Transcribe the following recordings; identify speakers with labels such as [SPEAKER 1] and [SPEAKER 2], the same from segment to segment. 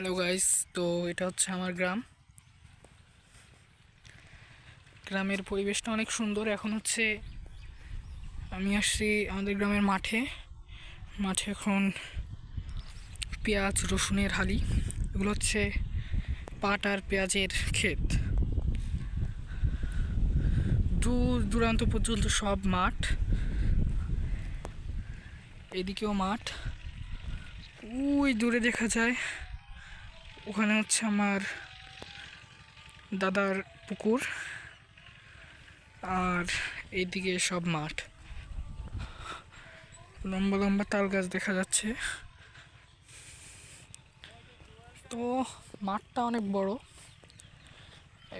[SPEAKER 1] Hello guys, তো এটা হচ্ছে আমার গ্রামের পরিবেশটা অনেক সুন্দর। এখন হচ্ছে আমি আসছি আমাদের গ্রামের মাঠে। এখন পেঁয়াজ রসুনের হালি, এগুলো হচ্ছে পাট আর পেঁয়াজের ক্ষেত। দূর দূরান্ত পর্যন্ত সব মাঠ, এদিকেও মাঠ, ওই দূরে দেখা যায় ওখানে হচ্ছে আমার দাদার পুকুর, আর এইদিকে সব মাঠ। লম্বা লম্বা তাল গাছ দেখা যাচ্ছে। তো মাঠটা অনেক বড়,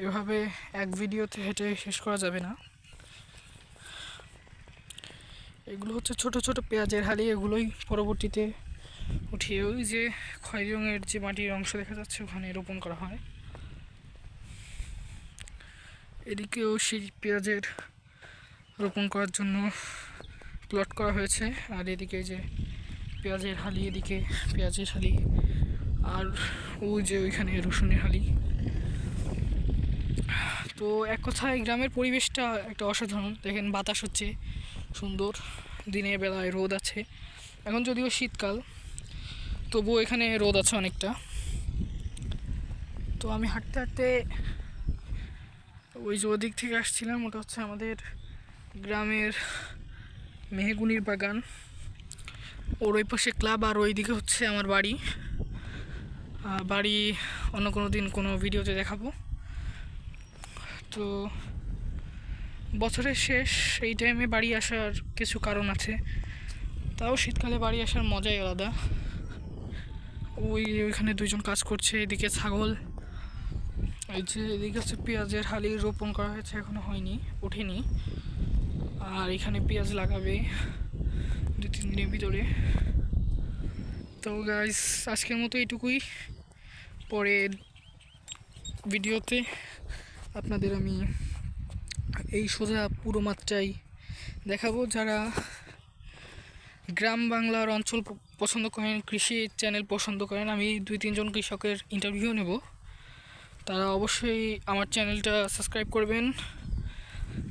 [SPEAKER 1] এভাবে এক ভিডিওতে হেঁটে শেষ করা যাবে না। এগুলো হচ্ছে ছোট ছোট পেঁয়াজের হালি, এগুলোই পরবর্তীতে উঠিয়ে ওই যে খয়েরি রঙের যে মাটির অংশ দেখা যাচ্ছে ওখানে রোপণ করা হয়। এদিকেও সেই পেঁয়াজের রোপণ করার জন্য প্লট করা হয়েছে। আর এদিকে যে পেঁয়াজের হালি, এদিকে পেঁয়াজের হালি, আর ওই যে ওইখানে রসুনের হালি। তো এক কথায় গ্রামের পরিবেশটা একটা অসাধারণ। দেখেন বাতাস হচ্ছে সুন্দর, দিনের বেলায় রোদ আছে। এখন যদিও শীতকাল, তবুও এখানে রোদ আছে অনেকটা। তো আমি হাঁটতে হাঁটতে ওই যে ওদিক থেকে আসছিলাম, ওটা হচ্ছে আমাদের গ্রামের মেহগুনির বাগান। ওর ওই পাশে ক্লাব, আর ওই দিকে হচ্ছে আমার বাড়ি অন্য কোনো দিন কোনো ভিডিওতে দেখাবো। তো বছরের শেষ এই টাইমে বাড়ি আসার কিছু কারণ আছে, তাও শীতকালে বাড়ি আসার মজাই আলাদা। ওইখানে দুইজন কাজ করছে, এদিকে ছাগল। এই যে এদিকে হচ্ছে পেঁয়াজের হালি রোপণ করা হয়েছে, এখনো হয়নি, ওঠেনি। আর এখানে পেঁয়াজ লাগাবে 2-3 দিনের ভিতরে। তো গাইস, আজকের মতো এইটুকুই। পরে ভিডিওতে আপনাদের আমি এই সোজা পুরো মাত্রায় দেখাবো। যারা গ্রাম বাংলার অঞ্চল পছন্দ করেন, কৃষি চ্যানেল পছন্দ করেন, আমি 2-3 জন কৃষকের ইন্টারভিউ নেব। তারা অবশ্যই আমার চ্যানেলটা সাবস্ক্রাইব করবেন,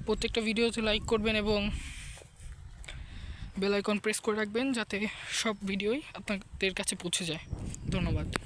[SPEAKER 1] প্রত্যেকটা ভিডিওতে লাইক করবেন এবং বেল আইকন প্রেস করে রাখবেন যাতে সব ভিডিওই আপনাদের কাছে পৌঁছে যায়। ধন্যবাদ।